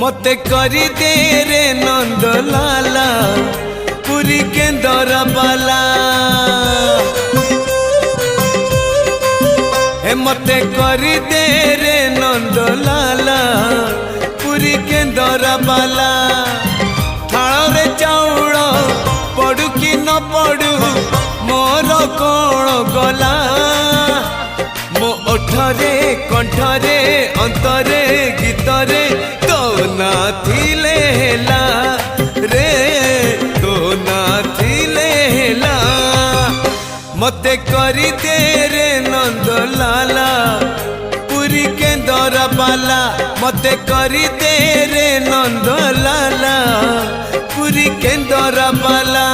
मते करी दे रे नंद लाला पुरी केंदर बाला हे मते करी दे रे नंद लाला पुरी केंदर बाला थाल रे चाउल पड़ू कि न पड़ू मोर कौन गला मो ओठरे कंठरे अंतरे गीतरे तो ना थिले हेला रे तो ना थिले हेला मते करी दे रे नंद लाला पुरी केंदर बाला मते करी दे रे नंद लाला पुरी केंदर बाला।